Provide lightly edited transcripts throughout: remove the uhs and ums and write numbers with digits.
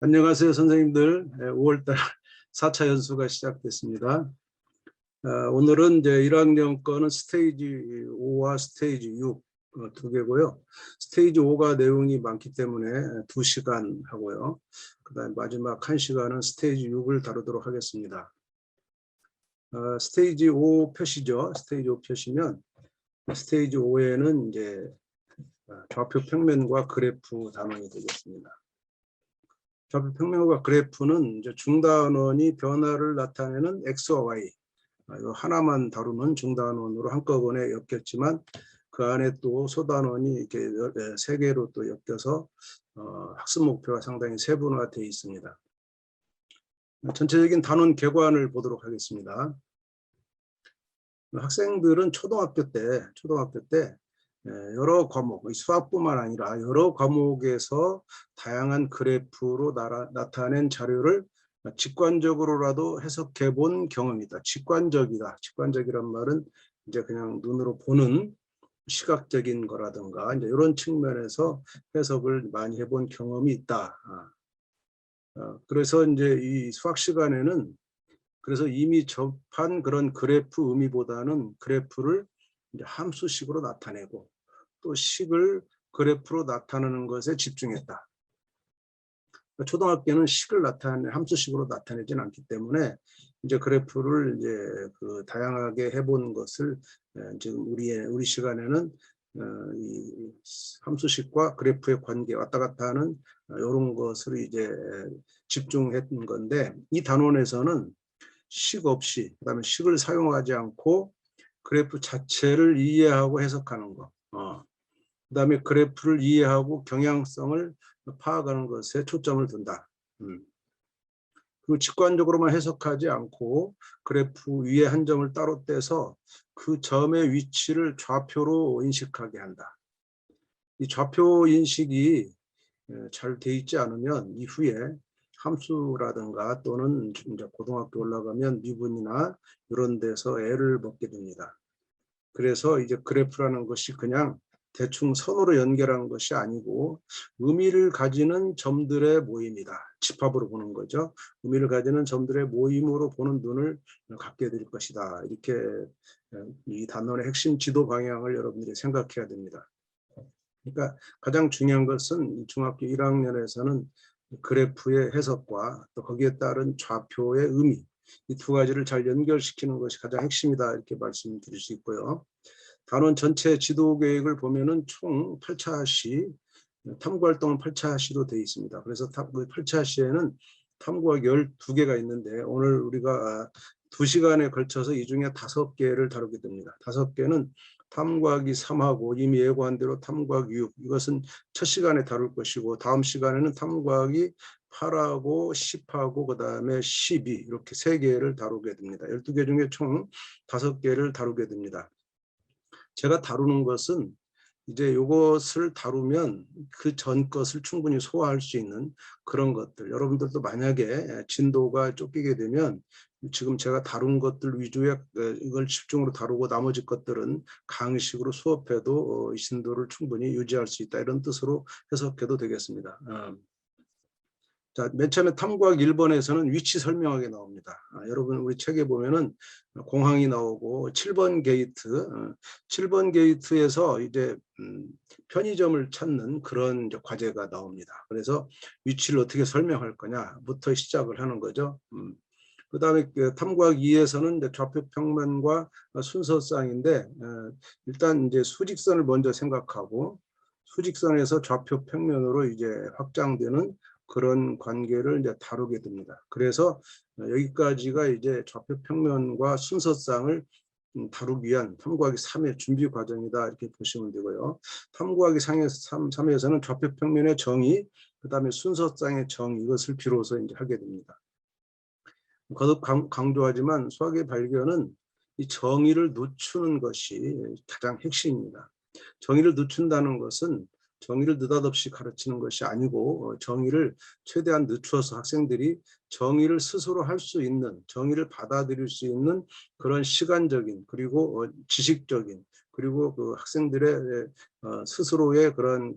안녕하세요, 선생님들. 5월달 4차 연수가 시작됐습니다. 오늘은 이제 1학년 거는 스테이지 5와 스테이지 6 두 개고요. 스테이지 5가 내용이 많기 때문에 2시간 하고요. 그다음 마지막 1시간은 스테이지 6을 다루도록 하겠습니다. 스테이지 5 표시죠. 스테이지 5 표시면 스테이지 5에는 이제 좌표 평면과 그래프 단원이 되겠습니다. 좌표 평면과 그래프는 이제 중단원이 변화를 나타내는 X와 Y 이 하나만 다루는 중단원으로 한꺼번에 엮였지만 그 안에 또 소단원이 이렇게 3개로 또 엮여서 학습 목표가 상당히 세분화되어 있습니다. 전체적인 단원 개관을 보도록 하겠습니다. 학생들은 초등학교 때 여러 과목, 수학뿐만 아니라 여러 과목에서 다양한 그래프로 나타낸 자료를 직관적으로라도 해석해 본 경험이다. 직관적이란 말은 이제 그냥 눈으로 보는 시각적인 거라든가 이제 이런 측면에서 해석을 많이 해본 경험이 있다. 그래서 이제 이 수학 시간에는 그래서 이미 접한 그런 그래프 의미보다는 그래프를 이제 함수식으로 나타내고 또 식을 그래프로 나타내는 것에 집중했다. 초등학교는 식을 함수식으로 나타내진 않기 때문에 이제 그래프를 이제 다양하게 해본 것을 지금 우리 시간에는 이 함수식과 그래프의 관계 왔다 갔다 하는 이런 것을 이제 집중했던 건데 이 단원에서는 식 없이 그다음에 식을 사용하지 않고 그래프 자체를 이해하고 해석하는 것, 그다음에 그래프를 이해하고 경향성을 파악하는 것에 초점을 둔다. 그리고 직관적으로만 해석하지 않고 그래프 위에 한 점을 따로 떼서 그 점의 위치를 좌표로 인식하게 한다. 이 좌표 인식이 잘 돼 있지 않으면 이후에 함수라든가 또는 이제 고등학교 올라가면 미분이나 이런 데서 애를 먹게 됩니다. 그래서 이제 그래프라는 것이 그냥 대충 선으로 연결한 것이 아니고 의미를 가지는 점들의 모임이다. 집합으로 보는 거죠. 의미를 가지는 점들의 모임으로 보는 눈을 갖게 될 것이다. 이렇게 이 단원의 핵심 지도 방향을 여러분들이 생각해야 됩니다. 그러니까 가장 중요한 것은 중학교 1학년에서는 그래프의 해석과 또 거기에 따른 좌표의 의미 이 두 가지를 잘 연결시키는 것이 가장 핵심이다 이렇게 말씀드릴 수 있고요. 단원 전체 지도 계획을 보면은 총 8차 시 탐구활동은 8차 시로 되어 있습니다. 그래서 8차 시에는 탐구가 12개가 있는데 오늘 우리가 2시간에 걸쳐서 이 중에 5개를 다루게 됩니다. 5개는 탐구하기 3하고 이미 예고한 대로 탐구하기 6 이것은 첫 시간에 다룰 것이고 다음 시간에는 탐구하기 8하고 10하고 그 다음에 12 이렇게 3개를 다루게 됩니다. 12개 중에 총 5개를 다루게 됩니다. 제가 다루는 것은 이제 이것을 다루면 그 전 것을 충분히 소화할 수 있는 그런 것들. 여러분들도 만약에 진도가 쫓기게 되면 지금 제가 다룬 것들 위주의 이걸 집중으로 다루고 나머지 것들은 강의식으로 수업해도 이 진도를 충분히 유지할 수 있다. 이런 뜻으로 해석해도 되겠습니다. 자, 맨 처음에 탐구학 1번에서는 위치 설명하게 나옵니다. 여러분 우리 책에 보면은 공항이 나오고 7번 게이트, 7번 게이트에서 이제 편의점을 찾는 그런 이제 과제가 나옵니다. 그래서 위치를 어떻게 설명할 거냐부터 시작을 하는 거죠. 그다음에 탐구학 2에서는 좌표 평면과 순서쌍인데 일단 이제 수직선을 먼저 생각하고 수직선에서 좌표 평면으로 이제 확장되는 그런 관계를 이제 다루게 됩니다. 그래서 여기까지가 이제 좌표 평면과 순서쌍을 다루기 위한 탐구하기 3의 준비 과정이다 이렇게 보시면 되고요. 탐구하기 3에서는 좌표 평면의 정의, 그다음에 순서쌍의 정의 이것을 비로소 이제 하게 됩니다. 거듭 강조하지만 수학의 발견은 이 정의를 늦추는 것이 가장 핵심입니다. 정의를 늦춘다는 것은 정의를 느닷없이 가르치는 것이 아니고 정의를 최대한 늦추어서 학생들이 정의를 스스로 할 수 있는, 정의를 받아들일 수 있는 그런 시간적인 그리고 지식적인 그리고 그 학생들의 스스로의 그런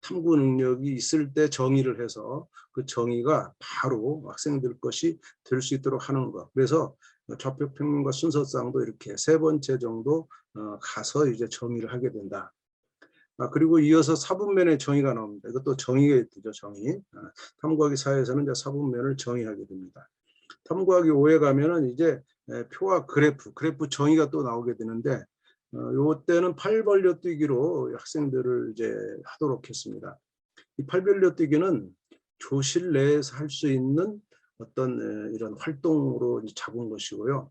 탐구 능력이 있을 때 정의를 해서 그 정의가 바로 학생들 것이 될 수 있도록 하는 것. 그래서 좌표 평면과 순서쌍도 이렇게 3번째 정도 가서 이제 정의를 하게 된다. 그리고 이어서 사분면의 정의가 나옵니다. 이것도 정의가 되죠, 정의. 탐구하기 4에서는 이제 사분면을 정의하게 됩니다. 탐구하기 5에 가면은 이제 표와 그래프 정의가 또 나오게 되는데, 요때는 8벌려 뛰기로 학생들을 이제 하도록 했습니다. 이 8벌려 뛰기는 교실 내에서 할 수 있는 어떤 이런 활동으로 잡은 것이고요.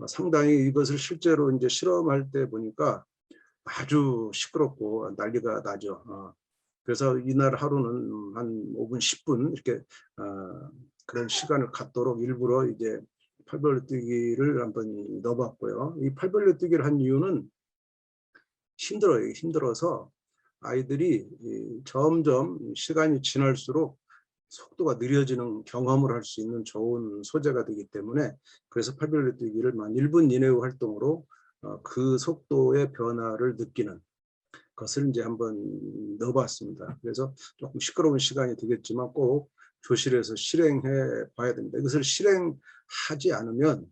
상당히 이것을 실제로 이제 실험할 때 보니까 아주 시끄럽고 난리가 나죠. 그래서 이날 하루는 한 5분, 10분 이렇게 그런 시간을 갖도록 일부러 이제 팔벌려 뛰기를 한번 넣어봤고요. 이 팔벌려 뛰기를 한 이유는 힘들어요. 힘들어서 아이들이 점점 시간이 지날수록 속도가 느려지는 경험을 할 수 있는 좋은 소재가 되기 때문에, 그래서 팔벌려 뛰기를 만 1분 이내의 활동으로 그 속도의 변화를 느끼는 것을 이제 한번 넣어봤습니다. 그래서 조금 시끄러운 시간이 되겠지만 꼭 교실에서 실행해 봐야 됩니다. 이것을 실행하지 않으면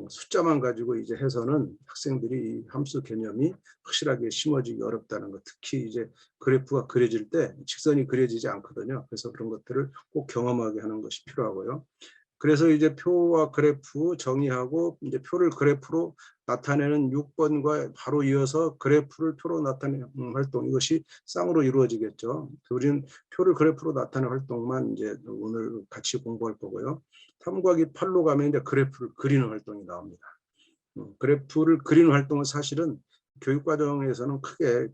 숫자만 가지고 이제 해서는 학생들이 함수 개념이 확실하게 심어지기 어렵다는 것. 특히 이제 그래프가 그려질 때 직선이 그려지지 않거든요. 그래서 그런 것들을 꼭 경험하게 하는 것이 필요하고요. 그래서 이제 표와 그래프 정의하고 이제 표를 그래프로 나타내는 6번과 바로 이어서 그래프를 표로 나타내는 활동, 이것이 쌍으로 이루어지겠죠. 우리는 표를 그래프로 나타내는 활동만 이제 오늘 같이 공부할 거고요. 탐구하기 8로 가면 이제 그래프를 그리는 활동이 나옵니다. 그래프를 그리는 활동은 사실은 교육과정에서는 크게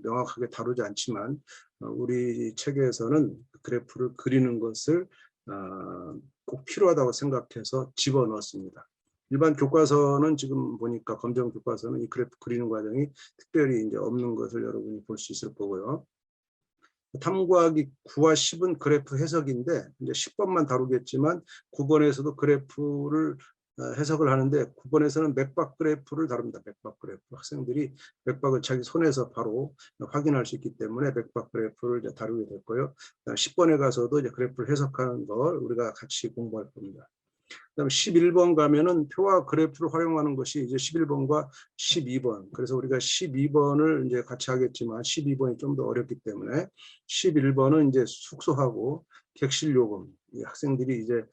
명확하게 다루지 않지만 우리 책에서는 그래프를 그리는 것을 꼭 필요하다고 생각해서 집어넣었습니다. 일반 교과서는 지금 보니까 검정 교과서는 이 그래프 그리는 과정이 특별히 이제 없는 것을 여러분이 볼 수 있을 거고요. 탐구하기 9와 10은 그래프 해석인데 이제 10번만 다루겠지만 9번에서도 그래프를 해석을 하는데 9번에서는 맥박 그래프를 다룹니다. 맥박 그래프. 학생들이 맥박을 자기 손에서 바로 확인할 수 있기 때문에 맥박 그래프를 이제 다루게 됐고요. 10번에 가서도 이제 그래프를 해석하는 걸 우리가 같이 공부할 겁니다. 그다음에 11번 가면은 표와 그래프를 활용하는 것이 이제 11번과 12번. 그래서 우리가 12번을 이제 같이 하겠지만 12번이 좀 더 어렵기 때문에 11번은 이제 숙소하고 객실 요금. 이 학생들이 이제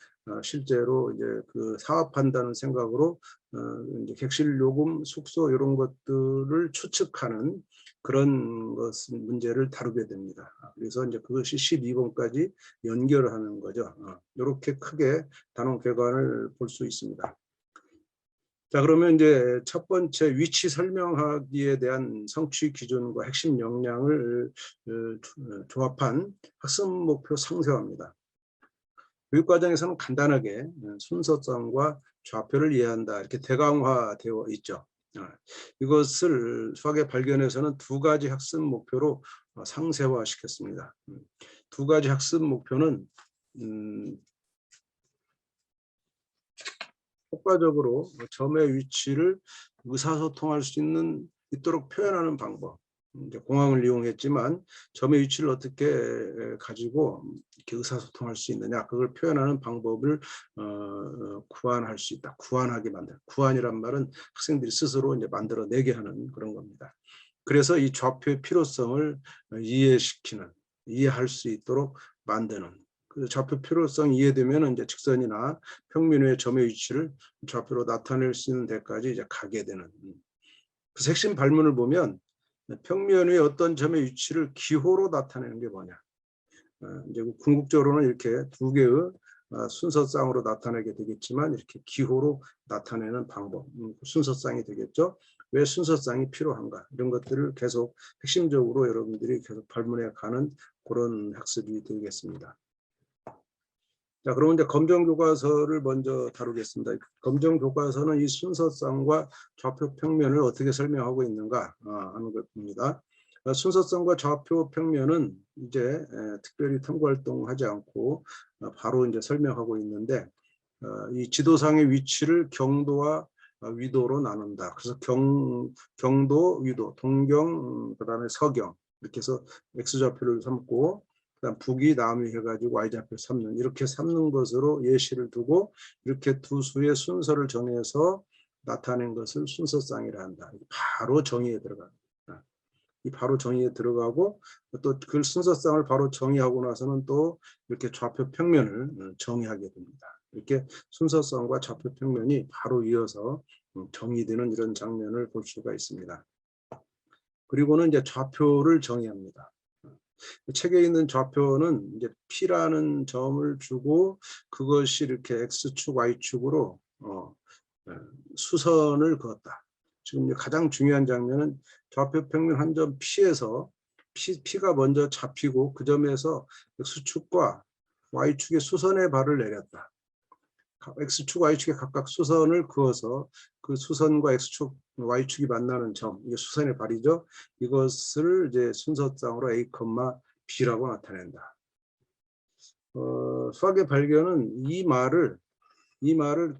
실제로 이제 그 사업한다는 생각으로 이제 객실 요금, 숙소 이런 것들을 추측하는 그런 문제를 다루게 됩니다. 그래서 이제 그것이 12번까지 연결하는 거죠. 이렇게 크게 단원 객관을 볼 수 있습니다. 자, 그러면 이제 첫 번째 위치 설명하기에 대한 성취 기준과 핵심 역량을 조합한 학습 목표 상세화입니다. 교육과정에서는 간단하게 순서성과 좌표를 이해한다 이렇게 대강화되어 있죠. 이것을 수학의 발견에서는 2가지 학습 목표로 상세화시켰습니다. 2가지 학습 목표는 효과적으로 점의 위치를 의사소통할 수 있도록 표현하는 방법. 이제 공항을 이용했지만 점의 위치를 어떻게 가지고 이렇게 의사소통할 수 있느냐, 그걸 표현하는 방법을 구안할 수 있다. 구안하게 만들. 구안이란 말은 학생들이 스스로 이제 만들어내게 하는 그런 겁니다. 그래서 이 좌표의 필요성을 이해할 수 있도록 만드는. 그 좌표 필요성 이해되면 이제 직선이나 평면 위의 점의 위치를 좌표로 나타낼 수 있는 데까지 이제 가게 되는. 그래서 핵심 발문을 보면 평면 위의 어떤 점의 위치를 기호로 나타내는 게 뭐냐. 이제 궁극적으로는 이렇게 2개의 순서쌍으로 나타내게 되겠지만 이렇게 기호로 나타내는 방법, 순서쌍이 되겠죠. 왜 순서쌍이 필요한가, 이런 것들을 계속 핵심적으로 여러분들이 계속 발문해 가는 그런 학습이 되겠습니다. 자, 그러면 이제 검정교과서를 먼저 다루겠습니다. 검정교과서는 이 순서쌍과 좌표 평면을 어떻게 설명하고 있는가 하는 것입니다. 순서성과 좌표 평면은 이제 특별히 탐구 활동하지 않고 바로 이제 설명하고 있는데, 이 지도상의 위치를 경도와 위도로 나눈다. 그래서 경도, 위도, 동경, 그다음에 서경, 이렇게 해서 x좌표를 삼고 그다음 북이 남이 해가지고 y좌표 삼는 이렇게 삼는 것으로 예시를 두고 이렇게 두 수의 순서를 정해서 나타낸 것을 순서쌍이라 한다. 바로 정의에 들어갑니다. 이 바로 정의에 들어가고 또 그 순서쌍을 바로 정의하고 나서는 또 이렇게 좌표 평면을 정의하게 됩니다. 이렇게 순서쌍과 좌표 평면이 바로 이어서 정의되는 이런 장면을 볼 수가 있습니다. 그리고는 이제 좌표를 정의합니다. 책에 있는 좌표는 이제 P라는 점을 주고 그것이 이렇게 X축, Y축으로 수선을 그었다. 지금 가장 중요한 장면은 좌표 평면 한 점 P에서 P가 먼저 잡히고 그 점에서 X축과 Y축의 수선의 발을 내렸다. X축, Y축에 각각 수선을 그어서 그 수선과 X축, Y축이 만나는 점, 이게 수선의 발이죠. 이것을 이제 순서쌍으로 A, B라고 나타낸다. 수학의 발견은 이 말을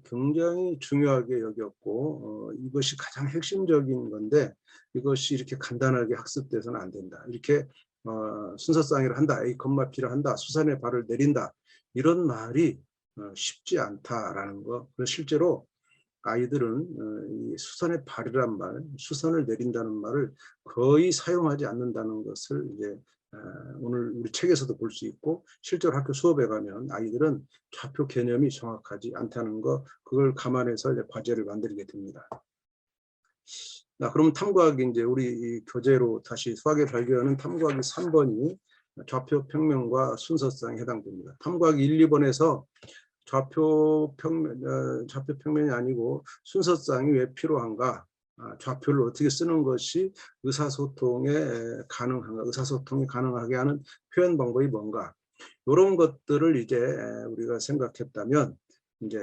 굉장히 중요하게 여겼고 이것이 가장 핵심적인 건데 이것이 이렇게 간단하게 학습돼서는 안 된다. 이렇게 순서쌍이를 한다. A, B를 한다. 수선의 발을 내린다. 이런 말이 쉽지 않다라는 거. 그래서 실제로 아이들은 이 수선의 발이란 말, 수선을 내린다는 말을 거의 사용하지 않는다는 것을 이제 오늘 우리 책에서도 볼 수 있고 실제로 학교 수업에 가면 아이들은 좌표 개념이 정확하지 않다는 거 그걸 감안해서 이제 과제를 만들게 됩니다. 그러면 탐구하기 이제 우리 이 교재로 다시 수학의 발견은 탐구하기 3번이 좌표 평면과 순서쌍에 해당됩니다. 탐구하기 1, 2번에서 좌표 평면이 아니고 순서쌍이 왜 필요한가? 좌표를 어떻게 쓰는 것이 의사소통이 가능하게 하는 표현 방법이 뭔가? 이런 것들을 이제 우리가 생각했다면 이제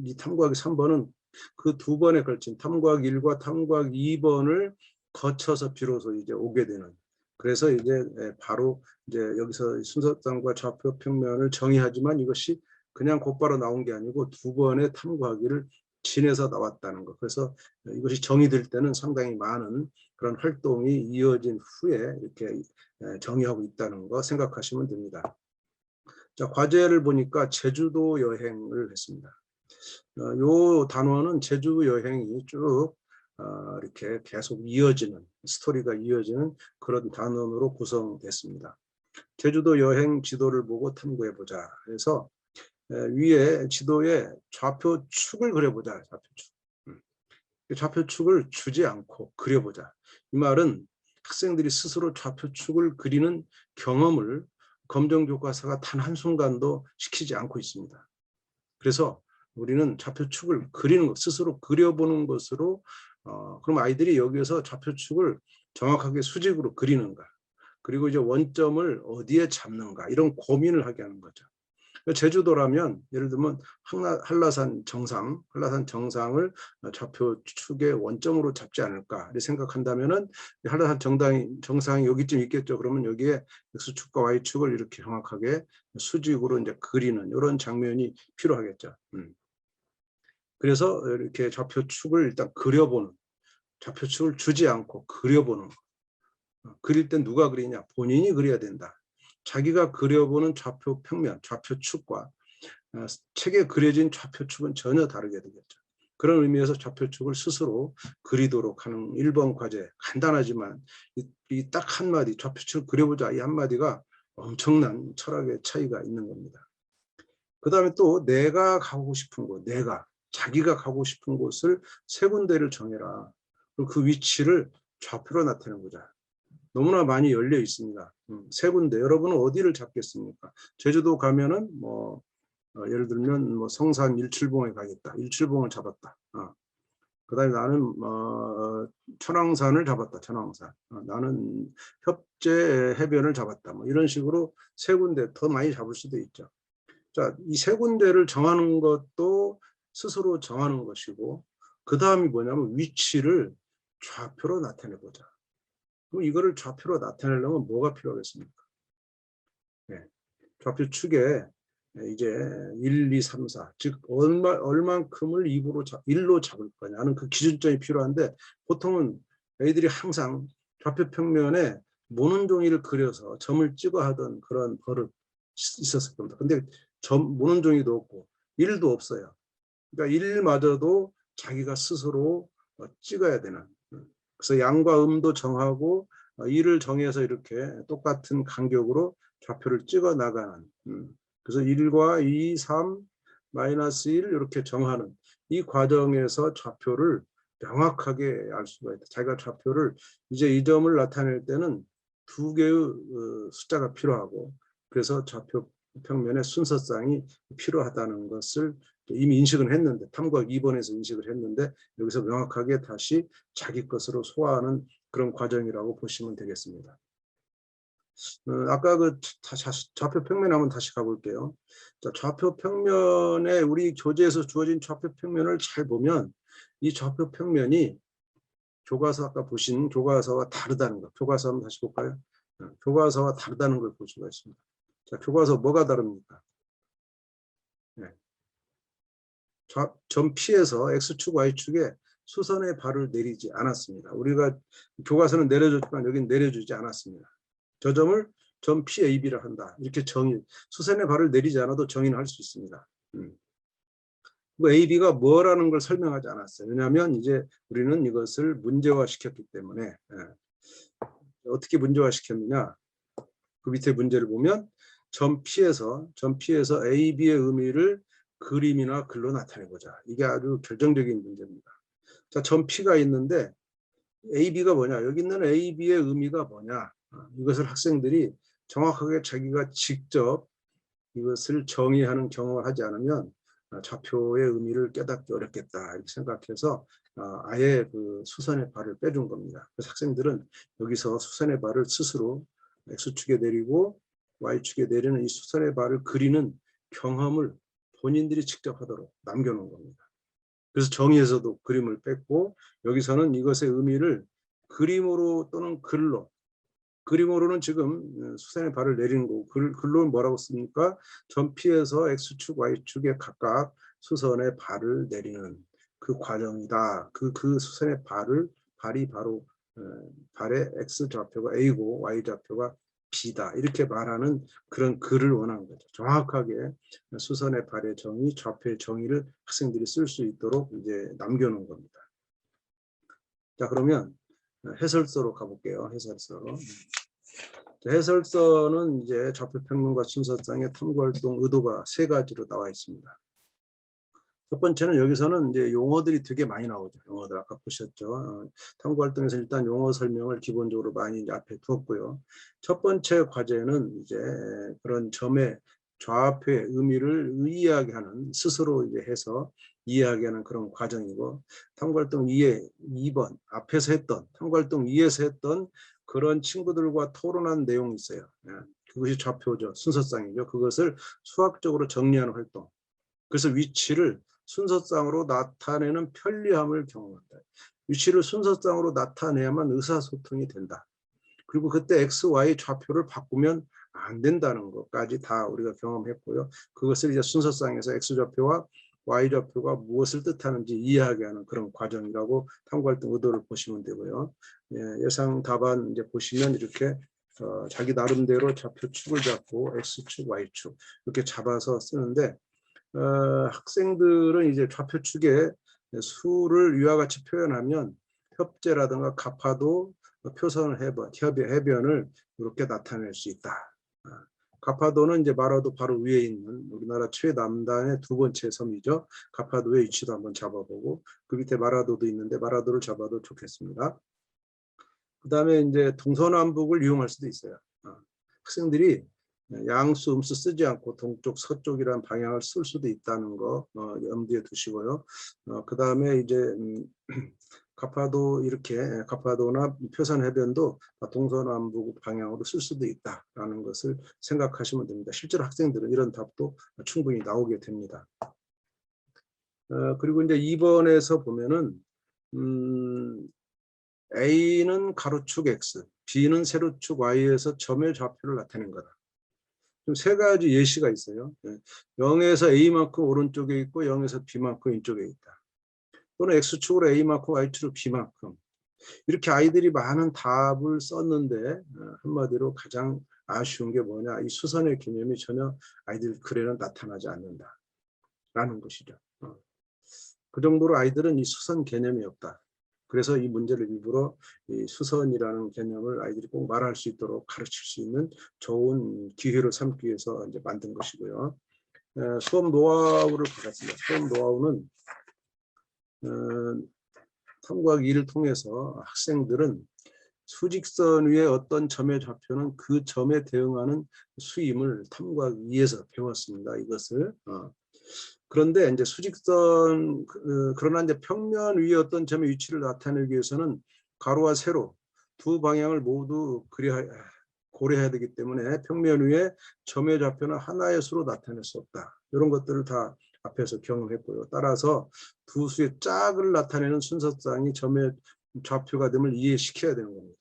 이 탐구하기 3번은 그 두 번에 걸친 탐구하기 1과 탐구하기 2번을 거쳐서 비로소 이제 오게 되는. 그래서 이제 바로 이제 여기서 순서쌍과 좌표 평면을 정의하지만 이것이 그냥 곧바로 나온 게 아니고 두 번의 탐구하기를 지내서 나왔다는 것. 그래서 이것이 정의될 때는 상당히 많은 그런 활동이 이어진 후에 이렇게 정의하고 있다는 거 생각하시면 됩니다. 자, 과제를 보니까 제주도 여행을 했습니다. 요 단원은 제주 여행이 쭉 이렇게 계속 이어지는 스토리가 이어지는 그런 단원으로 구성됐습니다. 제주도 여행 지도를 보고 탐구해보자. 그래서 위에 지도에 좌표축을 그려보자. 좌표축을 주지 않고 그려보자. 이 말은 학생들이 스스로 좌표축을 그리는 경험을 검정교과서가 단 한순간도 시키지 않고 있습니다. 그래서 우리는 좌표축을 그리는 것, 스스로 그려보는 것으로 그럼 아이들이 여기서 좌표축을 정확하게 수직으로 그리는가, 그리고 이제 원점을 어디에 잡는가 이런 고민을 하게 하는 거죠. 제주도라면 예를 들면 한라산 정상을 좌표축의 원점으로 잡지 않을까 이렇게 생각한다면은 한라산 정상이 여기쯤 있겠죠. 그러면 여기에 X축과 Y축을 이렇게 정확하게 수직으로 이제 그리는 이런 장면이 필요하겠죠. 그래서 이렇게 좌표축을 일단 그려보는, 좌표축을 주지 않고 그려보는. 그릴 땐 누가 그리냐? 본인이 그려야 된다. 자기가 그려보는 좌표 평면, 좌표축과 책에 그려진 좌표축은 전혀 다르게 되겠죠. 그런 의미에서 좌표축을 스스로 그리도록 하는 1번 과제, 간단하지만 이 딱 한마디, 좌표축을 그려보자 이 한마디가 엄청난 철학의 차이가 있는 겁니다. 그 다음에 또 내가 가고 싶은 곳, 자기가 가고 싶은 곳을 세 군데를 정해라. 그리고 그 위치를 좌표로 나타내보자. 너무나 많이 열려 있습니다. 세 군데. 여러분은 어디를 잡겠습니까? 제주도 가면은 예를 들면 성산 일출봉에 가겠다. 일출봉을 잡았다. 그다음에 나는 천왕산을 잡았다. 천왕산. 나는 협재 해변을 잡았다. 이런 식으로 세 군데 더 많이 잡을 수도 있죠. 자, 이 세 군데를 정하는 것도 스스로 정하는 것이고 그 다음이 뭐냐면 위치를 좌표로 나타내보자. 그럼 이거를 좌표로 나타내려면 뭐가 필요하겠습니까? 네. 좌표 축에 이제 1, 2, 3, 4, 즉 얼만큼을 1로 잡을 거냐는 그 기준점이 필요한데 보통은 애들이 항상 좌표 평면에 모는 종이를 그려서 점을 찍어 하던 그런 버릇 있었을 겁니다. 근데 모는 종이도 없고 일도 없어요. 그러니까 일마저도 자기가 스스로 찍어야 되는. 그래서 양과 음도 정하고 일을 정해서 이렇게 똑같은 간격으로 좌표를 찍어 나가는. 그래서 1과 2, 3, 마이너스 1 이렇게 정하는 이 과정에서 좌표를 명확하게 알 수가 있다. 자기가 좌표를 이제 이 점을 나타낼 때는 두 개의 숫자가 필요하고 그래서 좌표 평면의 순서쌍이 필요하다는 것을 이미 인식을 했는데 탐구학 2번에서 인식을 했는데 여기서 명확하게 다시 자기 것으로 소화하는 그런 과정이라고 보시면 되겠습니다. 아까 그 좌표 평면 한번 다시 가볼게요. 자, 좌표 평면에 우리 교재에서 주어진 좌표 평면을 잘 보면 이 좌표 평면이 교과서 아까 보신 교과서와 다르다는 거. 교과서 한번 다시 볼까요? 교과서와 다르다는 걸 볼 수가 있습니다. 자, 교과서 뭐가 다릅니까? 네. 점 P에서 X축, Y축에 수선의 발을 내리지 않았습니다. 우리가 교과서는 내려줬지만 여기는 내려주지 않았습니다. 저 점을 점 PAB라 한다. 이렇게 수선의 발을 내리지 않아도 정의는 할 수 있습니다. AB가 뭐라는 걸 설명하지 않았어요. 왜냐하면 이제 우리는 이것을 문제화시켰기 때문에. 어떻게 문제화시켰느냐. 그 밑에 문제를 보면 점 P에서 AB의 의미를 그림이나 글로 나타내보자. 이게 아주 결정적인 문제입니다. 자, 점 P가 있는데 AB가 뭐냐? 여기 있는 AB의 의미가 뭐냐? 이것을 학생들이 정확하게 자기가 직접 이것을 정의하는 경험을 하지 않으면 좌표의 의미를 깨닫기 어렵겠다 이렇게 생각해서 아예 그 수선의 발을 빼준 겁니다. 그래서 학생들은 여기서 수선의 발을 스스로 X축에 내리고 Y축에 내리는 이 수선의 발을 그리는 경험을 본인들이 직접 하도록 남겨놓은 겁니다. 그래서 정의에서도 그림을 뺐고 여기서는 이것의 의미를 그림으로 또는 글로 그림으로는 지금 수선의 발을 내리는 거고 글로는 뭐라고 씁니까? 점 P에서 X축, Y축에 각각 수선의 발을 내리는 그 과정이다. 그 수선의 발이 바로 발의 X 좌표가 A고 Y 좌표가 B다. 이렇게 말하는 그런 글을 원하는 거죠. 정확하게 수선의 발의 정의, 좌표의 정의를 학생들이 쓸 수 있도록 이제 남겨놓은 겁니다. 자, 그러면 해설서로 가볼게요. 해설서. 해설서는 이제 좌표 평면과 순서쌍의 탐구활동 의도가 세 가지로 나와 있습니다. 첫 번째는 여기서는 이제 용어들이 되게 많이 나오죠. 용어들 아까 보셨죠. 탐구활동에서 일단 용어 설명을 기본적으로 많이 이제 앞에 두었고요. 첫 번째 과제는 이제 그런 점의 좌표의 의미를 의의하게 하는 스스로 이제 해서 이해하게 하는 그런 과정이고 탐구활동 2번 앞에서 했던 탐구활동 2에서 했던 그런 친구들과 토론한 내용이 있어요. 그것이 좌표죠. 순서쌍이죠. 그것을 수학적으로 정리하는 활동. 그래서 위치를 순서쌍으로 나타내는 편리함을 경험한다. 위치를 순서쌍으로 나타내야만 의사소통이 된다. 그리고 그때 X, Y 좌표를 바꾸면 안 된다는 것까지 다 우리가 경험했고요. 그것을 이제 순서쌍에서 X 좌표와 Y 좌표가 무엇을 뜻하는지 이해하게 하는 그런 과정이라고 탐구활동 의도를 보시면 되고요. 예상 답안 이제 보시면 이렇게 자기 나름대로 좌표축을 잡고 X축, Y축 이렇게 잡아서 쓰는데 학생들은 이제 좌표축에 수를 위와 같이 표현하면 협재라든가 가파도 표선 해변을 이렇게 나타낼 수 있다. 가파도는 이제 마라도 바로 위에 있는 우리나라 최남단의 두 번째 섬이죠. 가파도의 위치도 한번 잡아보고 그 밑에 마라도도 있는데 마라도를 잡아도 좋겠습니다. 그 다음에 이제 동서남북을 이용할 수도 있어요. 학생들이 양수, 음수 쓰지 않고 동쪽, 서쪽이라는 방향을 쓸 수도 있다는 거 염두에 두시고요. 그 다음에 이제 가파도 이렇게 가파도나 표선 해변도 동서남북 방향으로 쓸 수도 있다라는 것을 생각하시면 됩니다. 실제로 학생들은 이런 답도 충분히 나오게 됩니다. 그리고 이제 2번에서 보면은 A는 가로축 X, B는 세로축 Y에서 점의 좌표를 나타낸 거다. 세 가지 예시가 있어요. 0에서 A만큼 오른쪽에 있고 0에서 B만큼 왼쪽에 있다. 또는 X축으로 A만큼 Y축으로 B만큼 이렇게 아이들이 많은 답을 썼는데 한마디로 가장 아쉬운 게 뭐냐, 이 수선의 개념이 전혀 아이들 글에는 나타나지 않는다라는 것이죠. 그 정도로 아이들은 이 수선 개념이 없다. 그래서 이 문제를 일부러 이 수선이라는 개념을 아이들이 꼭 말할 수 있도록 가르칠 수 있는 좋은 기회를 삼기 위해서 이제 만든 것이고요. 수업 노하우를 받았습니다. 수업 노하우는 탐구하기 2를 통해서 학생들은 수직선 위에 어떤 점의 좌표는 그 점에 대응하는 수임을 탐구하기 위해서 배웠습니다. 이것을. 그런데 이제 수직선, 그러나 이제 평면 위에 어떤 점의 위치를 나타내기 위해서는 가로와 세로 두 방향을 모두 고려해야 되기 때문에 평면 위에 점의 좌표는 하나의 수로 나타낼 수 없다. 이런 것들을 다 앞에서 경험했고요. 따라서 두 수의 짝을 나타내는 순서상이 점의 좌표가 됨을 이해시켜야 되는 겁니다.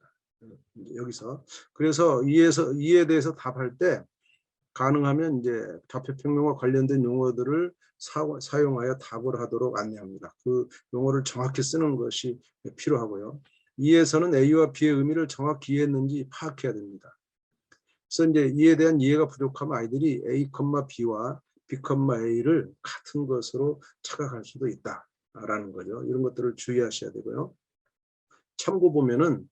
여기서. 그래서 이에 대해서 답할 때 가능하면 이제 좌표 평면과 관련된 용어들을 사용하여 답을 하도록 안내합니다. 그 용어를 정확히 쓰는 것이 필요하고요. 이에서는 A와 B의 의미를 정확히 이해했는지 파악해야 됩니다. 그래서 이제 이에 대한 이해가 부족하면 아이들이 A, B와 B, A를 같은 것으로 착각할 수도 있다라는 거죠. 이런 것들을 주의하셔야 되고요. 참고 보면은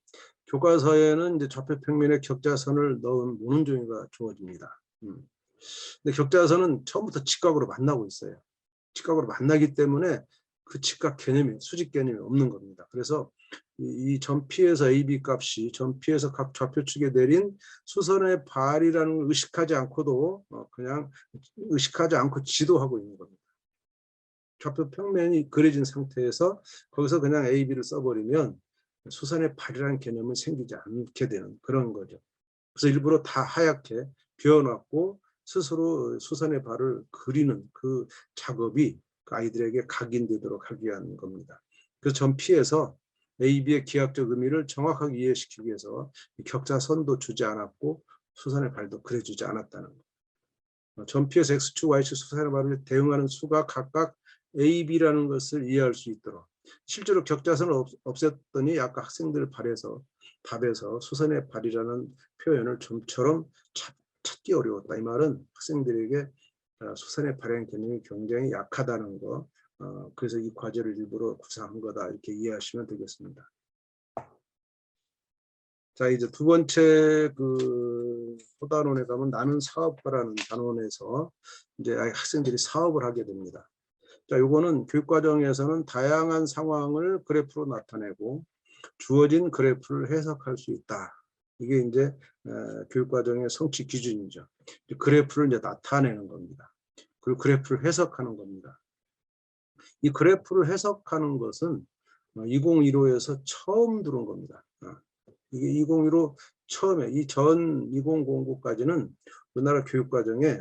교과서에는 이제 좌표 평면에 격자선을 넣은 모는 종이가 주어집니다. 근데 격자선은 처음부터 직각으로 만나고 있어요. 직각으로 만나기 때문에 그 직각 개념이, 수직 개념이 없는 겁니다. 그래서 이 점 P에서 AB 값이 점 P에서 각 좌표축에 내린 수선의 발이라는 걸 의식하지 않고도 그냥 의식하지 않고 지도하고 있는 겁니다. 좌표 평면이 그려진 상태에서 거기서 그냥 AB를 써버리면 수선의 발이라는 개념은 생기지 않게 되는 그런 거죠. 그래서 일부러 다 하얗게 비워놨고 스스로 수선의 발을 그리는 그 작업이 아이들에게 각인되도록 하기 위한 겁니다. 그래서 점 P에서 AB의 기하학적 의미를 정확하게 이해시키기 위해서 격자선도 주지 않았고 수선의 발도 그려주지 않았다는 것. 점 P에서 X축, Y축 수선의 발을 대응하는 수가 각각 AB라는 것을 이해할 수 있도록 실제로 격자선을 없앴더니 아까 학생들 답에서 수선의 발이라는 표현을 좀처럼 찾기 어려웠다. 이 말은 학생들에게 수선의 발이라는 개념이 굉장히 약하다는 거. 그래서 이 과제를 일부러 구상한 거다. 이렇게 이해하시면 되겠습니다. 자, 이제 두 번째 그 포단원에 가면 나는 사업가라는 단원에서 이제 학생들이 사업을 하게 됩니다. 자, 요거는 교육과정에서는 다양한 상황을 그래프로 나타내고 주어진 그래프를 해석할 수 있다. 이게 이제 교육과정의 성취 기준이죠. 그래프를 이제 나타내는 겁니다. 그리고 그래프를 해석하는 겁니다. 이 그래프를 해석하는 것은 2015에서 처음 들어온 겁니다. 이게 2015 처음에 이 전 2009까지는 우리나라 교육과정에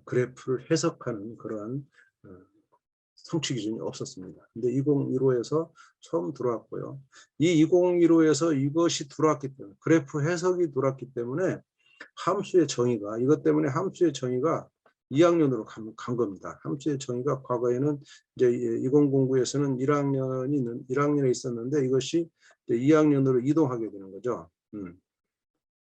그래프를 해석하는 그런 성취 기준이 없었습니다. 근데 2015에서 처음 들어왔고요. 이 2015에서 이것이 들어왔기 때문에 그래프 해석이 들어왔기 때문에 함수의 정의가 이것 때문에 함수의 정의가 2학년으로 간 겁니다. 함수의 정의가 과거에는 이제 2009에서는 1학년에 있었는데 이것이 이제 2학년으로 이동하게 되는 거죠.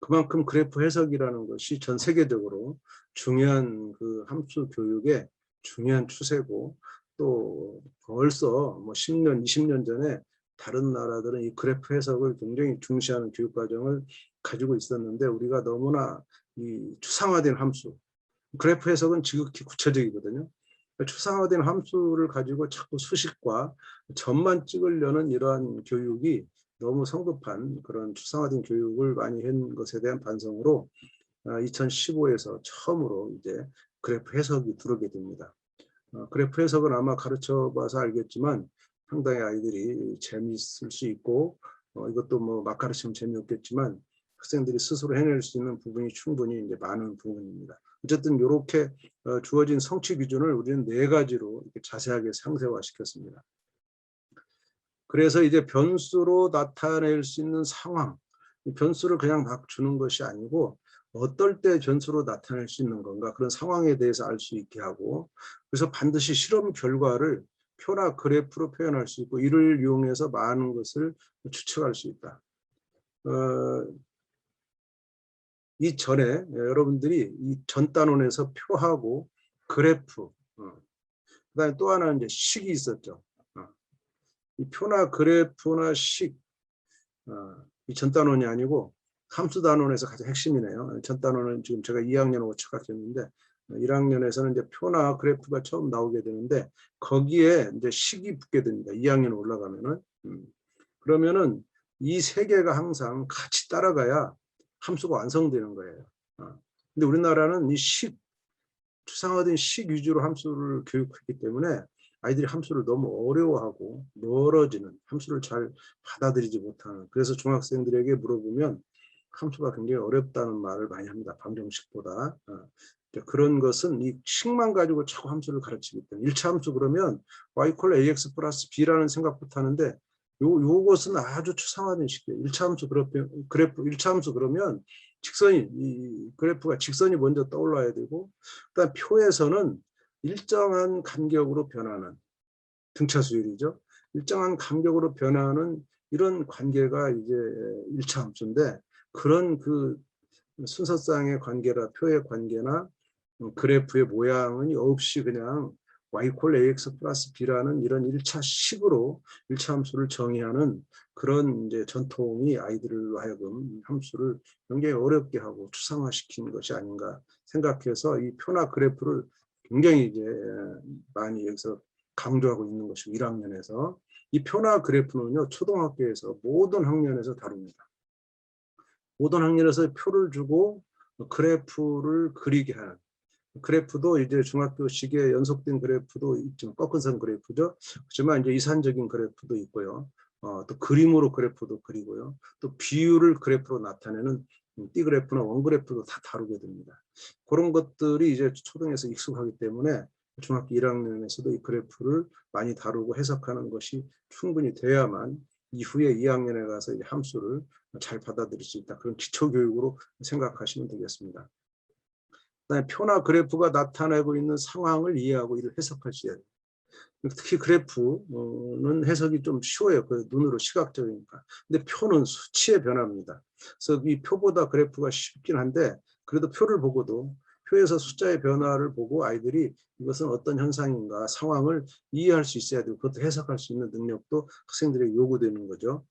그만큼 그래프 해석이라는 것이 전 세계적으로 중요한 그 함수 교육의 중요한 추세고 또 벌써 뭐 10년, 20년 전에 다른 나라들은 이 그래프 해석을 굉장히 중시하는 교육과정을 가지고 있었는데 우리가 너무나 이 추상화된 함수, 그래프 해석은 지극히 구체적이거든요. 추상화된 함수를 가지고 자꾸 수식과 점만 찍으려는 이러한 교육이 너무 성급한 그런 추상화된 교육을 많이 한 것에 대한 반성으로 2015에서 처음으로 이제 그래프 해석이 들어오게 됩니다. 그래프 해석은 아마 가르쳐 봐서 알겠지만 상당히 아이들이 재미있을 수 있고 이것도 뭐 막 가르치면 재미없겠지만 학생들이 스스로 해낼 수 있는 부분이 충분히 이제 많은 부분입니다. 어쨌든 이렇게 주어진 성취 기준을 우리는 4가지로 이렇게 자세하게 상세화시켰습니다. 그래서 이제 변수로 나타낼 수 있는 상황, 변수를 그냥 막 주는 것이 아니고 어떨 때 변수로 나타낼 수 있는 건가 그런 상황에 대해서 알 수 있게 하고 그래서 반드시 실험 결과를 표나 그래프로 표현할 수 있고 이를 이용해서 많은 것을 추측할 수 있다. 이전에 여러분들이 이 전단원에서 표하고 그래프, 그다음에 또 하나 이제 식이 있었죠. 이 표나 그래프나 식, 이 전단원이 아니고 함수단원에서 가장 핵심이네요. 전단원은 지금 제가 2학년하고 착각했는데 1학년에서는 이제 표나 그래프가 처음 나오게 되는데 거기에 이제 식이 붙게 됩니다. 2학년 올라가면은. 그러면은 이 세 개가 항상 같이 따라가야 함수가 완성되는 거예요. 근데 우리나라는 이 식, 추상화된 식 위주로 함수를 교육했기 때문에 아이들이 함수를 너무 어려워하고 멀어지는, 함수를 잘 받아들이지 못하는, 그래서 중학생들에게 물어보면 함수가 굉장히 어렵다는 말을 많이 합니다. 방정식보다. 그런 것은 이 식만 가지고 자꾸 함수를 가르치기 때문에 1차 함수 그러면 y = ax 플러스 b라는 생각부터 하는데 요것은 아주 추상화된 식이에요. 1차 함수 그래프 1차 함수 그러면 직선이, 이 그래프가 직선이 먼저 떠올라야 되고, 그다음 표에서는 일정한 간격으로 변하는 등차수열이죠. 일정한 간격으로 변하는 이런 관계가 이제 1차 함수인데, 그런 그 순서상의 관계나 표의 관계나 그래프의 모양은 없이 그냥 y = ax 플러스 b라는 이런 1차 식으로 1차 함수를 정의하는 그런 이제 전통이 아이들로 하여금 함수를 굉장히 어렵게 하고 추상화시킨 것이 아닌가 생각해서 이 표나 그래프를 굉장히 이제 많이 여기서 강조하고 있는 것이고 1학년에서 이 표나 그래프는요 초등학교에서 모든 학년에서 다룹니다. 모든 학년에서 표를 주고 그래프를 그리게 하는, 그래프도 이제 중학교식의 연속된 그래프도 있지만 꺾은선 그래프죠. 그렇지만 이제 이산적인 그래프도 있고요. 또 그림으로 그래프도 그리고요. 또 비율을 그래프로 나타내는 띠그래프나 원그래프도 다 다루게 됩니다. 그런 것들이 이제 초등에서 익숙하기 때문에 중학교 1학년에서도 이 그래프를 많이 다루고 해석하는 것이 충분히 돼야만 이후에 2학년에 가서 이제 함수를 잘 받아들일 수 있다. 그런 기초교육으로 생각하시면 되겠습니다. 그다음에 표나 그래프가 나타내고 있는 상황을 이해하고 이를 해석하셔야 돼요. 특히 그래프는 해석이 좀 쉬워요. 그 눈으로 시각적이니까. 근데 표는 수치의 변화입니다. 그래서 이 표보다 그래프가 쉽긴 한데 그래도 표를 보고도 표에서 숫자의 변화를 보고 아이들이 이것은 어떤 현상인가 상황을 이해할 수 있어야 되고 그것도 해석할 수 있는 능력도 학생들에게 요구되는 거죠.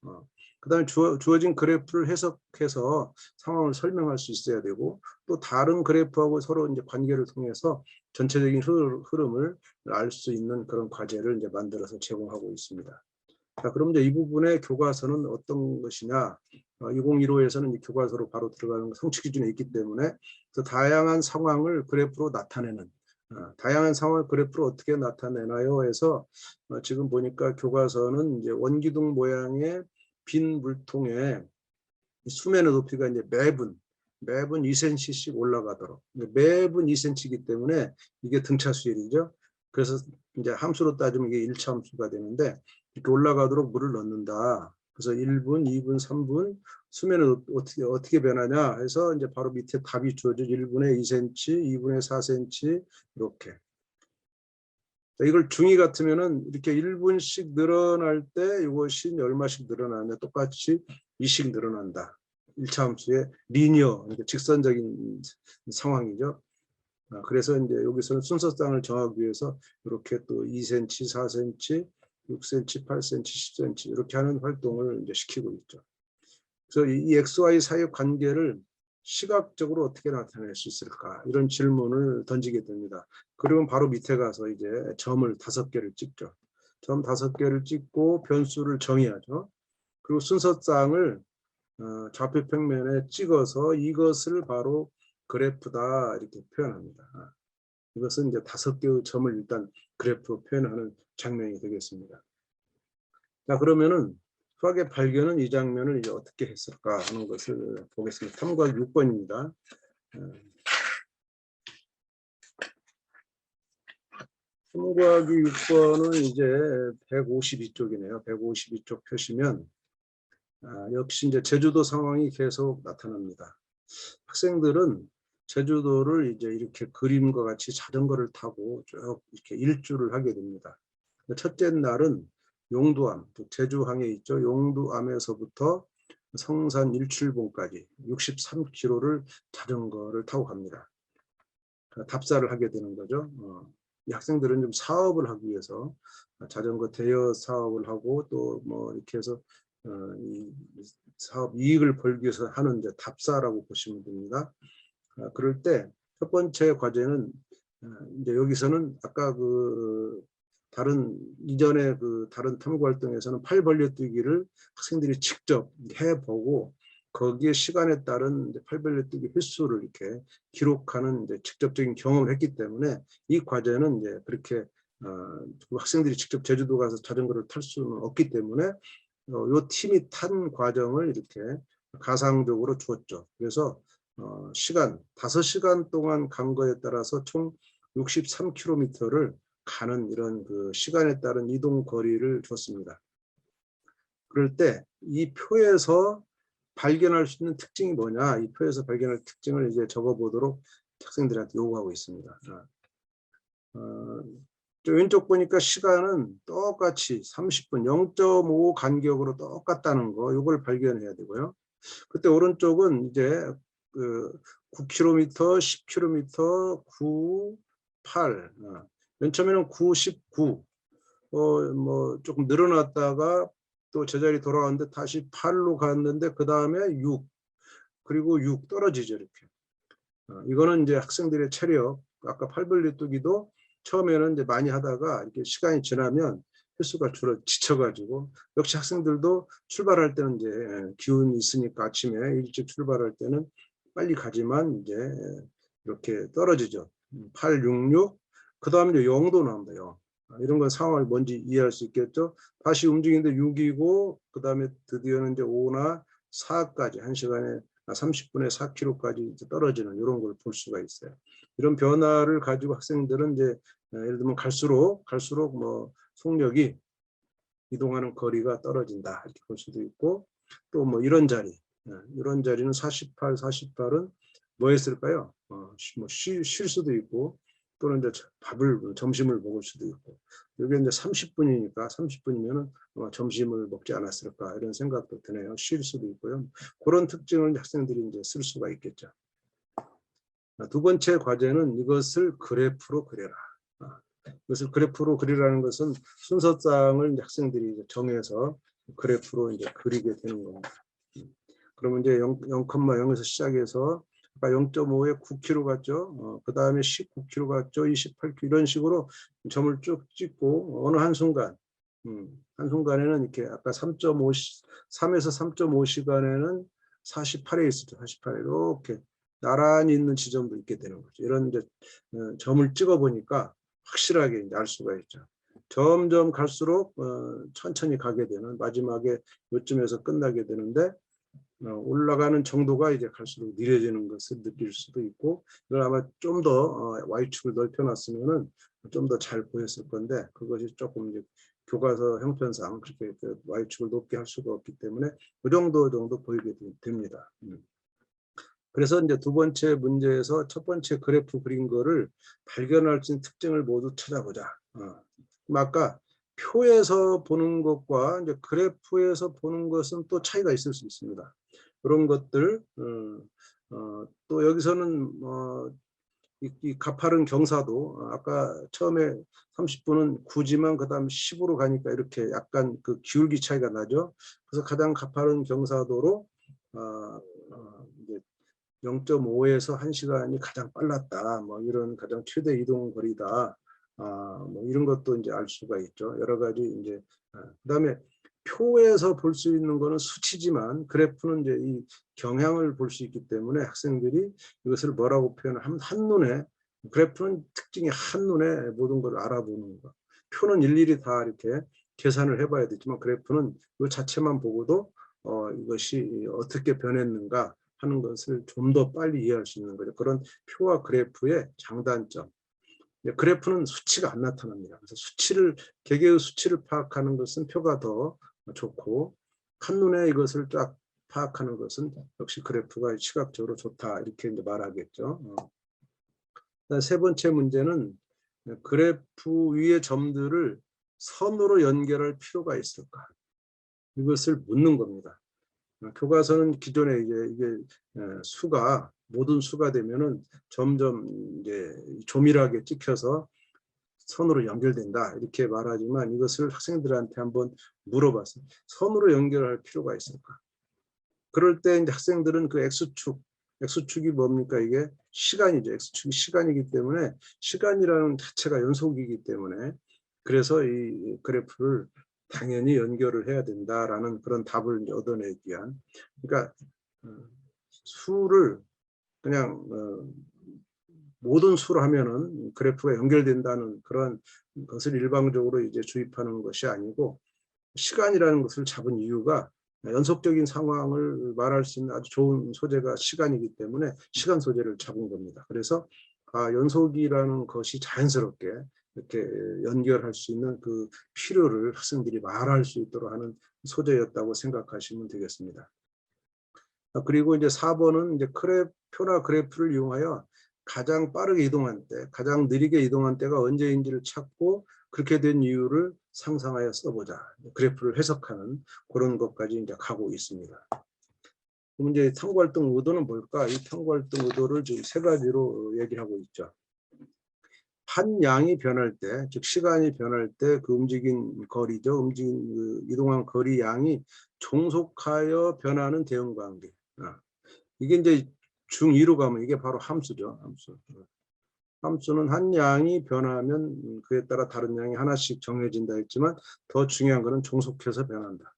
그다음에 주어진 그래프를 해석해서 상황을 설명할 수 있어야 되고 또 다른 그래프하고 서로 이제 관계를 통해서 전체적인 흐름을 알 수 있는 그런 과제를 이제 만들어서 제공하고 있습니다. 자, 그럼 이제 이 부분의 교과서는 어떤 것이냐? 2015에서는 교과서로 바로 들어가는 성취 기준이 있기 때문에 그래서 다양한 상황을 그래프로 나타내는, 다양한 상황을 그래프로 어떻게 나타내나요? 해서 지금 보니까 교과서는 이제 원기둥 모양의 빈 물통에 수면의 높이가 이제 매분 2cm씩 올라가도록, 매분 2cm이기 때문에 이게 등차 수열이죠. 그래서 이제 함수로 따지면 이게 1차 함수가 되는데 이렇게 올라가도록 물을 넣는다. 그래서 1분, 2분, 3분 수면은 어떻게 변하냐 해서 이제 바로 밑에 답이 주어져 1분에 2cm, 2분에 4cm 이렇게. 이걸 중2 같으면은 이렇게 1분씩 늘어날 때 이것이 얼마씩 늘어나냐 똑같이 2씩 늘어난다. 1차 함수의 리니어, 그러니까 직선적인 상황이죠. 그래서 이제 여기서는 순서상을 정하기 위해서 이렇게 또 2cm, 4cm, 6cm, 8cm, 10cm 이렇게 하는 활동을 이제 시키고 있죠. 그래서 이 XY 사이의 관계를 시각적으로 어떻게 나타낼 수 있을까? 이런 질문을 던지게 됩니다. 그러면 바로 밑에 가서 이제 점을 5개를 찍죠. 점 5개를 찍고 변수를 정의하죠. 그리고 순서상을 좌표 평면에 찍어서 이것을 바로 그래프다 이렇게 표현합니다. 이것은 이제 5개의 점을 일단 그래프로 표현하는 장면이 되겠습니다. 자, 그러면은 수학의 발견은 이 장면을 이제 어떻게 했을까 하는 것을 보겠습니다. 탐구하기 6번입니다. 탐구하기 6번은 이제 152쪽이네요. 152쪽 펴시면 역시 이제 제주도 상황이 계속 나타납니다. 학생들은 제주도를 이제 이렇게 그림과 같이 자전거를 타고 쭉 이렇게 일주를 하게 됩니다. 첫째 날은 용두암, 제주항에 있죠. 용두암에서부터 성산 일출봉까지 63km를 자전거를 타고 갑니다. 답사를 하게 되는 거죠. 이 학생들은 좀 사업을 하기 위해서 자전거 대여 사업을 하고 또 뭐 이렇게 해서 이 사업 이익을 벌기 위해서 하는 이제 답사라고 보시면 됩니다. 그럴 때 첫 번째 과제는 이제 여기서는 아까 그 다른 이전에 그 다른 탐구 활동에서는 팔 벌려 뛰기를 학생들이 직접 해보고 거기에 시간에 따른 팔 벌려 뛰기 횟수를 이렇게 기록하는 이제 직접적인 경험을 했기 때문에 이 과제는 이제 그렇게 학생들이 직접 제주도 가서 자전거를 탈 수는 없기 때문에 요 팀이 탄 과정을 이렇게 가상적으로 주었죠. 그래서 시간 5시간 동안 간 거에 따라서 총 63km를 가는 이런 그 시간에 따른 이동 거리를 줬습니다. 그럴 때 이 표에서 발견할 수 있는 특징이 뭐냐, 이 표에서 발견할 특징을 이제 적어보도록 학생들한테 요구하고 있습니다. 왼쪽 보니까 시간은 똑같이 30분 0.5 간격으로 똑같다는 거, 이걸 발견해야 되고요. 그때 오른쪽은 이제 그 9km, 10km, 9, 8. 맨 처음에는 9, 19. 뭐 조금 늘어났다가 또 제자리 돌아왔는데 다시 8로 갔는데 그 다음에 6. 그리고 6 떨어지죠, 이렇게. 이거는 이제 학생들의 체력. 아까 팔벌리뛰기도 처음에는 이제 많이 하다가 이렇게 시간이 지나면 횟수가 줄어 지쳐가지고, 역시 학생들도 출발할 때는 이제 기운이 있으니까 아침에 일찍 출발할 때는 빨리 가지만 이제 이렇게 떨어지죠. 8, 6, 6. 그 다음에 이제 0도 나옵니다. 0. 이런 건 상황을 뭔지 이해할 수 있겠죠. 다시 움직이는데 6이고 그 다음에 드디어는 이제 5나 4까지 1시간에 30분에 4km까지 떨어지는 이런 걸 볼 수가 있어요. 이런 변화를 가지고 학생들은 이제 예를 들면 갈수록 뭐 속력이 이동하는 거리가 떨어진다 이렇게 볼 수도 있고, 또 뭐 이런 자리는 48은 뭐 했을까요? 뭐 쉴 수도 있고, 또는 이제 점심을 먹을 수도 있고, 여기 이제 30분이니까 30분이면은 점심을 먹지 않았을까 이런 생각도 드네요. 쉴 수도 있고요. 그런 특징을 학생들이 이제 쓸 수가 있겠죠. 두 번째 과제는 이것을 그래프로 그려라. 이것을 그래프로 그리라는 것은 순서상을 학생들이 이제 정해서 그래프로 이제 그리게 되는 겁니다. 그러면 이제 0,0에서 시작해서 아까 0.5에 9km 갔죠. 그 다음에 19km 갔죠. 28km 이런 식으로 점을 쭉 찍고 어느 한순간에는 이렇게 아까 3에서 3.5시간에는 48에 있었죠. 48에 이렇게 나란히 있는 지점도 있게 되는 거죠. 이런 이제 점을 찍어 보니까 확실하게 이제 알 수가 있죠. 점점 갈수록 천천히 가게 되는, 마지막에 요쯤에서 끝나게 되는데 올라가는 정도가 이제 갈수록 느려지는 것을 느낄 수도 있고, 이걸 아마 좀 더 Y축을 넓혀놨으면은 좀 더 잘 보였을 건데, 그것이 조금 이제 교과서 형편상 그렇게 Y축을 높게 할 수가 없기 때문에 그 정도 보이게 됩니다. 그래서 이제 두 번째 문제에서 첫 번째 그래프 그린 거를 발견할 수 있는 특징을 모두 찾아보자. 아까 표에서 보는 것과 이제 그래프에서 보는 것은 또 차이가 있을 수 있습니다. 그런 것들, 또 여기서는 이 가파른 경사도 아까 처음에 30분은 9지만 그 다음 10으로 가니까 이렇게 약간 그 기울기 차이가 나죠. 그래서 가장 가파른 경사도로 이제 0.5에서 1시간이 가장 빨랐다. 뭐 이런 가장 최대 이동 거리다. 뭐 이런 것도 이제 알 수가 있죠. 여러 가지 이제 그다음에 표에서 볼 수 있는 거는 수치지만 그래프는 이제 이 경향을 볼 수 있기 때문에 학생들이 이것을 뭐라고 표현하면 한눈에, 그래프는 특징이 한눈에 모든 걸 알아보는 거. 표는 일일이 다 이렇게 계산을 해봐야 되지만 그래프는 이 자체만 보고도 이것이 어떻게 변했는가 하는 것을 좀 더 빨리 이해할 수 있는 거죠. 그런 표와 그래프의 장단점. 그래프는 수치가 안 나타납니다. 그래서 개개의 수치를 파악하는 것은 표가 더 좋고, 한눈에 이것을 쫙 파악하는 것은 역시 그래프가 시각적으로 좋다 이렇게 이제 말하겠죠. 세 번째 문제는 그래프 위의 점들을 선으로 연결할 필요가 있을까? 이것을 묻는 겁니다. 교과서는 기존에 이게 수가 모든 수가 되면은 점점 이제 조밀하게 찍혀서 선으로 연결된다 이렇게 말하지만 이것을 학생들한테 한번 물어봤어요. 선으로 연결할 필요가 있을까? 그럴 때 이제 학생들은 그 X축이 뭡니까? 이게 시간이죠. X축이 시간이기 때문에 시간이라는 자체가 연속이기 때문에 그래서 이 그래프를 당연히 연결을 해야 된다라는 그런 답을 얻어내기 위한 그러니까 수를 그냥 모든 수로 하면은 그래프가 연결된다는 그런 것을 일방적으로 이제 주입하는 것이 아니고 시간이라는 것을 잡은 이유가 연속적인 상황을 말할 수 있는 아주 좋은 소재가 시간이기 때문에 시간 소재를 잡은 겁니다. 그래서 연속이라는 것이 자연스럽게 이렇게 연결할 수 있는 그 필요를 학생들이 말할 수 있도록 하는 소재였다고 생각하시면 되겠습니다. 그리고 이제 4번은 이제 표나 그래프를 이용하여 가장 빠르게 이동한 때, 가장 느리게 이동한 때가 언제인지를 찾고 그렇게 된 이유를 상상하여 써보자. 그래프를 해석하는 그런 것까지 이제 가고 있습니다. 그럼 이제 탐구활동 의도는 뭘까? 이 탐구활동 의도를 지금 세 가지로 얘기하고 있죠. 한 양이 변할 때, 즉 시간이 변할 때 그 움직인 거리죠. 이동한 거리 양이 종속하여 변하는 대응 관계. 이게 이제 중2로 가면 이게 바로 함수죠. 함수는 한 양이 변하면 그에 따라 다른 양이 하나씩 정해진다 했지만 더 중요한 것은 종속해서 변한다.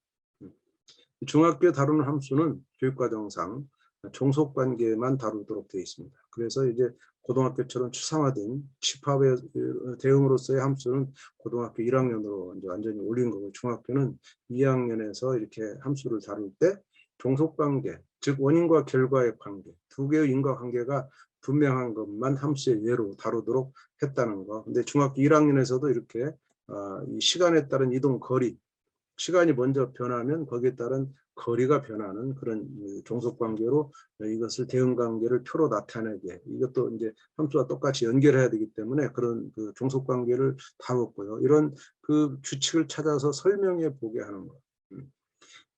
중학교에 다루는 함수는 교육과정상 종속관계만 다루도록 되어 있습니다. 그래서 이제 고등학교처럼 추상화된 집합의 대응으로서의 함수는 고등학교 1학년으로 이제 완전히 올린 거고 중학교는 2학년에서 이렇게 함수를 다룰 때 종속관계, 즉 원인과 결과의 관계, 두 개의 인과관계가 분명한 것만 함수의 예로 다루도록 했다는 거. 근데 중학교 1학년에서도 이렇게 이 시간에 따른 이동 거리, 시간이 먼저 변하면 거기에 따른 거리가 변하는 그런 종속관계로 이것을 대응관계를 표로 나타내게 이것도 이제 함수와 똑같이 연결해야 되기 때문에 그런 그 종속관계를 다뤘고요. 이런 그 규칙을 찾아서 설명해 보게 하는 거.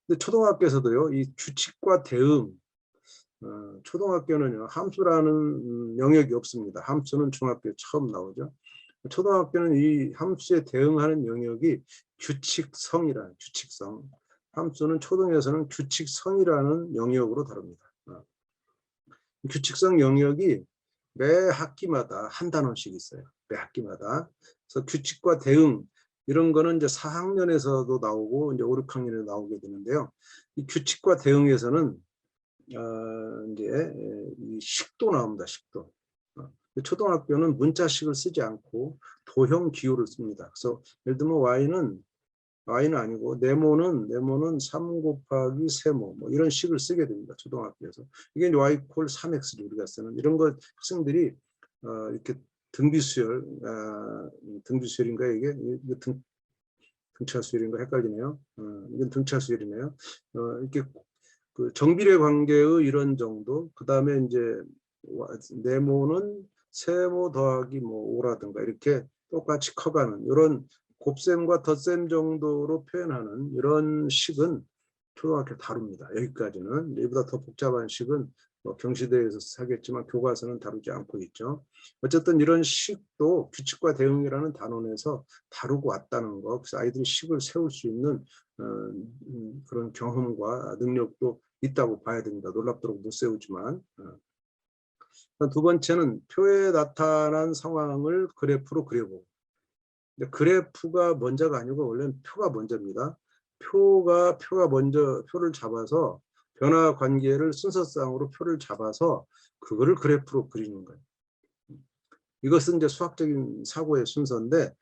근데 초등학교에서도요, 이 규칙과 대응, 초등학교는요, 함수라는 영역이 없습니다. 함수는 중학교에 처음 나오죠. 초등학교는 이 함수에 대응하는 영역이 규칙성이라는 규칙성. 함수는 초등에서는 규칙성이라는 영역으로 다룹니다. 규칙성 영역이 매 학기마다 한 단원씩 있어요. 매 학기마다. 그래서 규칙과 대응 이런 거는 이제 4학년에서도 나오고 이제 5, 6학년에 나오게 되는데요. 이 규칙과 대응에서는 이제 이 식도 나옵니다. 식도. 초등학교는 문자식을 쓰지 않고 도형 기호를 씁니다. 그래서 예를 들면 y는 아니고 네모는 3 곱하기 세모 뭐 이런 식을 쓰게 됩니다. 초등학교에서. 이게 y 콜 3x를 우리가 쓰는 이런 거 학생들이 이렇게 등비수열인가 이게 등차수열인가 헷갈리네요. 이건 등차수열이네요. 이렇게 그 정비례 관계의 이런 정도, 그 다음에 이제 네모는 세모 더하기 뭐 5라든가 이렇게 똑같이 커가는 이런 곱셈과 덧셈 정도로 표현하는 이런 식은 초등학교 다룹니다. 여기까지는. 이보다 더 복잡한 식은 뭐 경시대에서 하겠지만 교과서는 다루지 않고 있죠. 어쨌든 이런 식도 규칙과 대응이라는 단원에서 다루고 왔다는 거. 그래서 아이들이 식을 세울 수 있는 그런 경험과 능력도 있다고 봐야 됩니다. 놀랍도록 못 세우지만. 두 번째는 표에 나타난 상황을 그래프로 그려보고. 그래프가 먼저가 아니고 원래는 표가 먼저입니다. 표가 먼저 표를 잡아서 변화 관계를 순서상으로 표를 잡아서 그거를 그래프로 그리는 거예요. 이것은 이제 수학적인 사고의 순서인데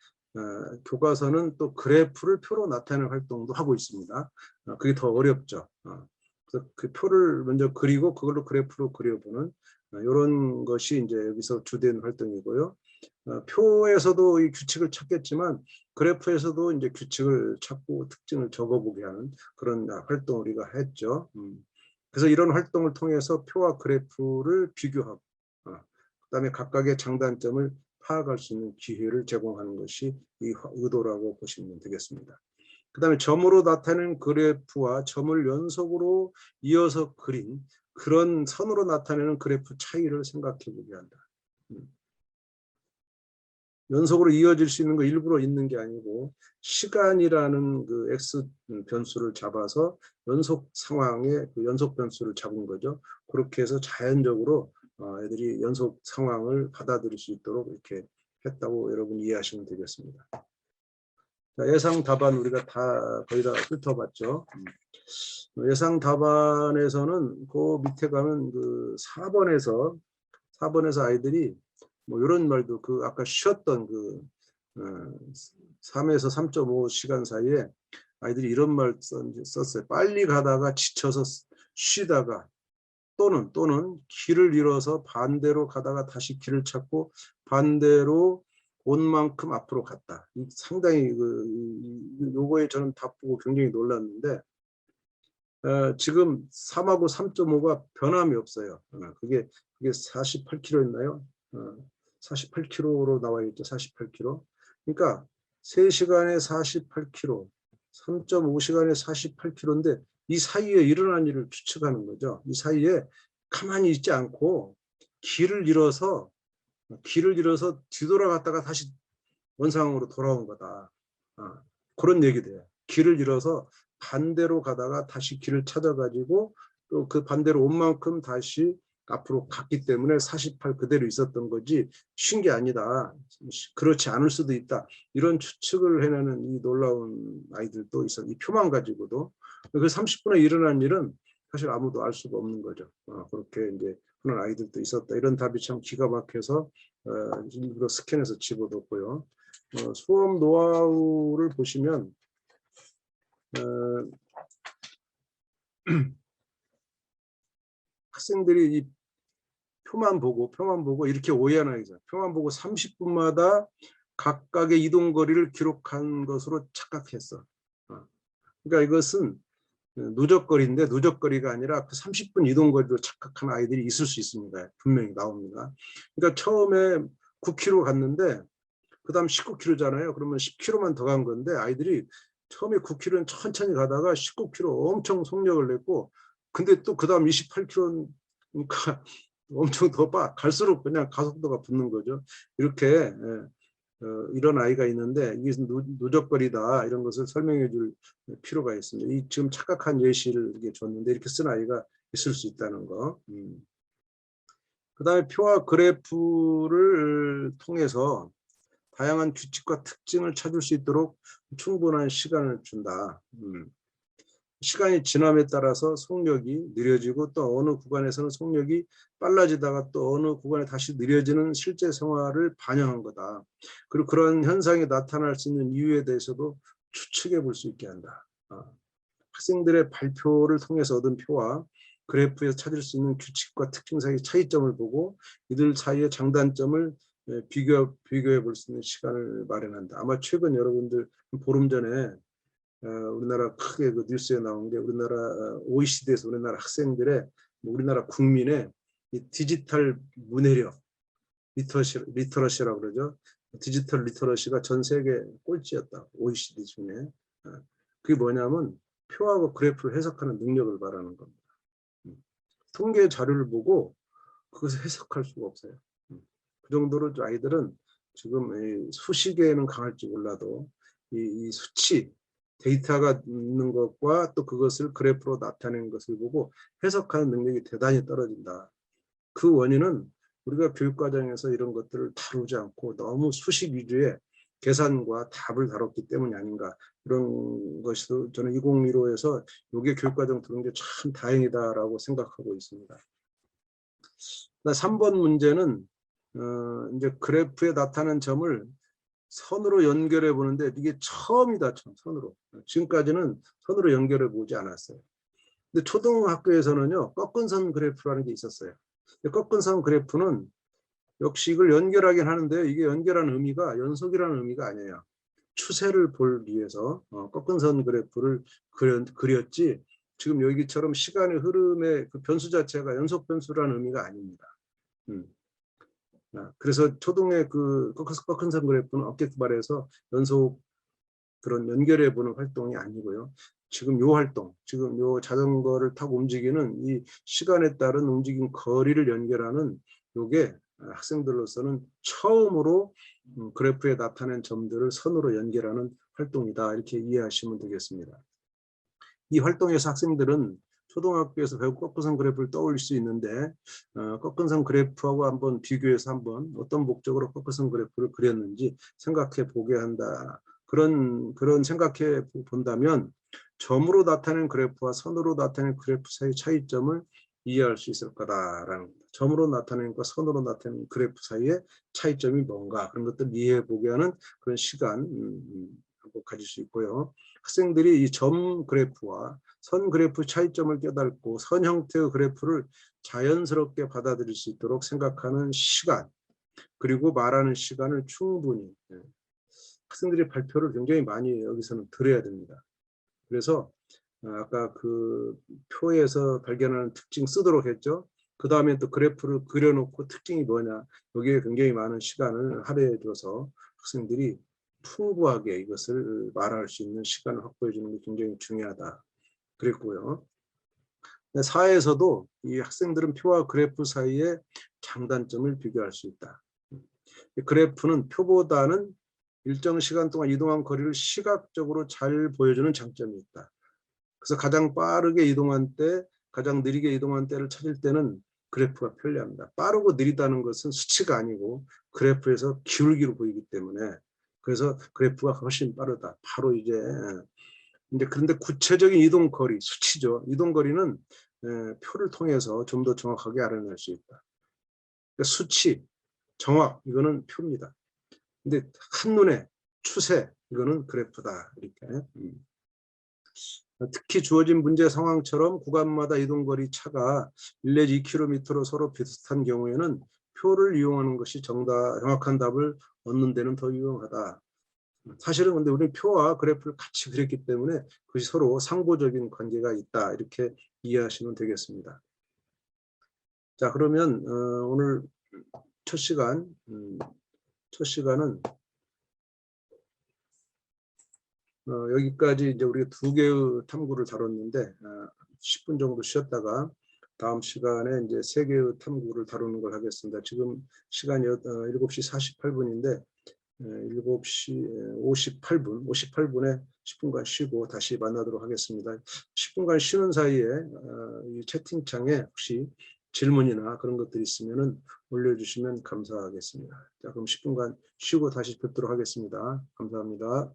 교과서는 또 그래프를 표로 나타내는 활동도 하고 있습니다. 그게 더 어렵죠. 그래서 그 표를 먼저 그리고 그걸로 그래프로 그려보는 이런 것이 이제 여기서 주된 활동이고요. 표에서도 이 규칙을 찾겠지만 그래프에서도 이제 규칙을 찾고 특징을 적어보게 하는 그런 활동을 우리가 했죠. 그래서 이런 활동을 통해서 표와 그래프를 비교하고 그다음에 각각의 장단점을 파악할 수 있는 기회를 제공하는 것이 이 의도라고 보시면 되겠습니다. 그 다음에 점으로 나타낸 그래프와 점을 연속으로 이어서 그린 그런 선으로 나타내는 그래프 차이를 생각해 보게 한다. 연속으로 이어질 수 있는 거 일부러 있는 게 아니고 시간이라는 그 x 변수를 잡아서 연속 상황에 그 연속 변수를 잡은 거죠. 그렇게 해서 자연적으로 애들이 연속 상황을 받아들일 수 있도록 이렇게 했다고 여러분 이해하시면 되겠습니다. 자, 예상 답안 우리가 다 거의 다 훑어봤죠. 예상 답안에서는 그 밑에 가면 그 4번에서 아이들이 뭐 이런 말도 그 아까 쉬었던 그 3에서 3.5 시간 사이에 아이들이 이런 말 썼어요. 빨리 가다가 지쳐서 쉬다가 또는 길을 잃어서 반대로 가다가 다시 길을 찾고 반대로 온 만큼 앞으로 갔다. 상당히 요거에 저는 답 보고 굉장히 놀랐는데 지금 3하고 3.5가 변함이 없어요. 그게 48km였나요? 48km로 나와 있죠. 48km. 그러니까 3시간에 48km, 3.5시간에 48km인데 이 사이에 일어난 일을 추측하는 거죠. 이 사이에 가만히 있지 않고 길을 잃어서 뒤돌아갔다가 다시 원상으로 돌아온 거다. 그런 얘기돼요. 길을 잃어서 반대로 가다가 다시 길을 찾아가지고 또 그 반대로 온 만큼 다시 앞으로 갔기 때문에 48 그대로 있었던 거지 쉰 게 아니다. 그렇지 않을 수도 있다. 이런 추측을 해내는 이 놀라운 아이들도 있어. 이 표만 가지고도 그 30분에 일어난 일은 사실 아무도 알 수가 없는 거죠. 그렇게 이제 그런 아이들도 있었다. 이런 답이 참 기가 막혀서 일부러 스캔해서 집어넣고요. 수업 노하우를 보시면 학생들이 이 표만 보고 이렇게 오해하는 거죠. 표만 보고 30분마다 각각의 이동 거리를 기록한 것으로 착각했어. 그러니까 이것은 누적거리인데 누적거리가 아니라 그 30분 이동 거리로 착각한 아이들이 있을 수 있습니다. 분명히 나옵니다. 그러니까 처음에 9km 갔는데 그다음 19km잖아요. 그러면 10km만 더 간 건데 아이들이 처음에 9km는 천천히 가다가 19km 엄청 속력을 냈고 근데 또 그다음 28km니까 엄청 더 갈수록 그냥 가속도가 붙는 거죠. 이렇게 이런 아이가 있는데 이게 누적거리다 이런 것을 설명해 줄 필요가 있습니다. 이 지금 착각한 예시를 이렇게 줬는데 이렇게 쓴 아이가 있을 수 있다는 거. 그다음에 표와 그래프를 통해서 다양한 규칙과 특징을 찾을 수 있도록 충분한 시간을 준다. 시간이 지남에 따라서 속력이 느려지고 또 어느 구간에서는 속력이 빨라지다가 또 어느 구간에 다시 느려지는 실제 생활을 반영한 거다. 그리고 그런 현상이 나타날 수 있는 이유에 대해서도 추측해 볼 수 있게 한다. 학생들의 발표를 통해서 얻은 표와 그래프에서 찾을 수 있는 규칙과 특징 사이의 차이점을 보고 이들 사이의 장단점을 비교해 볼 수 있는 시간을 마련한다. 아마 최근 여러분들 보름 전에 우리나라 크게 그 뉴스에 나온 게 우리나라 OECD에서 우리나라 학생들의 우리나라 국민의 이 디지털 문해력 리터러시라고 그러죠. 디지털 리터러시가 전 세계 꼴찌였다. OECD 중에. 그게 뭐냐면 표하고 그래프를 해석하는 능력을 말하는 겁니다. 통계 자료를 보고 그것을 해석할 수가 없어요. 그 정도로 아이들은 지금 수식에는 강할지 몰라도 이 수치 데이터가 있는 것과 또 그것을 그래프로 나타내는 것을 보고 해석하는 능력이 대단히 떨어진다. 그 원인은 우리가 교육과정에서 이런 것들을 다루지 않고 너무 수식 위주의 계산과 답을 다뤘기 때문이 아닌가. 그런 것이 저는 2015에서 이게 교육과정 들은 게 참 다행이다라고 생각하고 있습니다. 3번 문제는 이제 그래프에 나타난 점을 선으로 연결해 보는데 이게 처음이다. 선으로. 지금까지는 선으로 연결해 보지 않았어요. 근데 초등학교에서는요. 꺾은 선 그래프라는 게 있었어요. 꺾은 선 그래프는 역시 이걸 연결하긴 하는데 이게 연결하는 의미가 연속이라는 의미가 아니에요. 추세를 볼 위해서 꺾은 선 그래프를 그렸지 지금 여기처럼 시간의 흐름의 그 변수 자체가 연속 변수라는 의미가 아닙니다. 그래서 초동의 그 꺾은선 그래프는 object-bar에서 연속 그런 연결해 보는 활동이 아니고요. 지금 요 활동, 지금 요 자전거를 타고 움직이는 이 시간에 따른 움직임 거리를 연결하는 요게 학생들로서는 처음으로 그래프에 나타낸 점들을 선으로 연결하는 활동이다. 이렇게 이해하시면 되겠습니다. 이 활동에서 학생들은 초등학교에서 배운 꺾은선 그래프를 떠올릴 수 있는데 꺾은선 그래프하고 한번 비교해서 한번 어떤 목적으로 꺾은선 그래프를 그렸는지 생각해 보게 한다. 그런 생각해 본다면 점으로 나타낸 그래프와 선으로 나타낸 그래프 사이의 차이점을 이해할 수 있을 거다라는 겁니다. 점으로 나타낸 것과 선으로 나타낸 그래프 사이의 차이점이 뭔가 그런 것들을 이해해 보게 하는 그런 시간 한번 가질 수 있고요. 학생들이 이 점 그래프와 선 그래프 차이점을 깨닫고 선 형태의 그래프를 자연스럽게 받아들일 수 있도록 생각하는 시간, 그리고 말하는 시간을 충분히 학생들이 발표를 굉장히 많이 여기서는 들어야 됩니다. 그래서 아까 그 표에서 발견하는 특징 쓰도록 했죠. 그 다음에 또 그래프를 그려놓고 특징이 뭐냐, 여기에 굉장히 많은 시간을 할애해 줘서 학생들이 풍부하게 이것을 말할 수 있는 시간을 확보해 주는 게 굉장히 중요하다 그랬고요. 사회에서도 이 학생들은 표와 그래프 사이의 장단점을 비교할 수 있다. 그래프는 표보다는 일정 시간 동안 이동한 거리를 시각적으로 잘 보여주는 장점이 있다. 그래서 가장 빠르게 이동한 때, 가장 느리게 이동한 때를 찾을 때는 그래프가 편리합니다. 빠르고 느리다는 것은 수치가 아니고 그래프에서 기울기로 보이기 때문에, 그래서 그래프가 훨씬 빠르다. 바로 이제 그런데 구체적인 이동 거리, 수치죠. 이동 거리는 표를 통해서 좀 더 정확하게 알아낼 수 있다. 그러니까 수치, 정확, 이거는 표입니다. 근데 한눈에 추세, 이거는 그래프다. 이렇게. 특히 주어진 문제 상황처럼 구간마다 이동거리 차가 1 내지 2km로 서로 비슷한 경우에는 표를 이용하는 것이 정확한 답을 얻는 데는 더 유용하다. 사실은 근데 우리는 표와 그래프를 같이 그렸기 때문에 그것이 서로 상보적인 관계가 있다. 이렇게 이해하시면 되겠습니다. 자, 그러면 오늘 첫 시간은 여기까지 이제 우리가 2개의 탐구를 다뤘는데 10분 정도 쉬었다가 다음 시간에 이제 3개의 탐구를 다루는 걸 하겠습니다. 지금 시간이 7시 48분인데 7시 58분에 10분간 쉬고 다시 만나도록 하겠습니다. 10분간 쉬는 사이에 이 채팅창에 혹시 질문이나 그런 것들이 있으면 올려주시면 감사하겠습니다. 자, 그럼 10분간 쉬고 다시 뵙도록 하겠습니다. 감사합니다.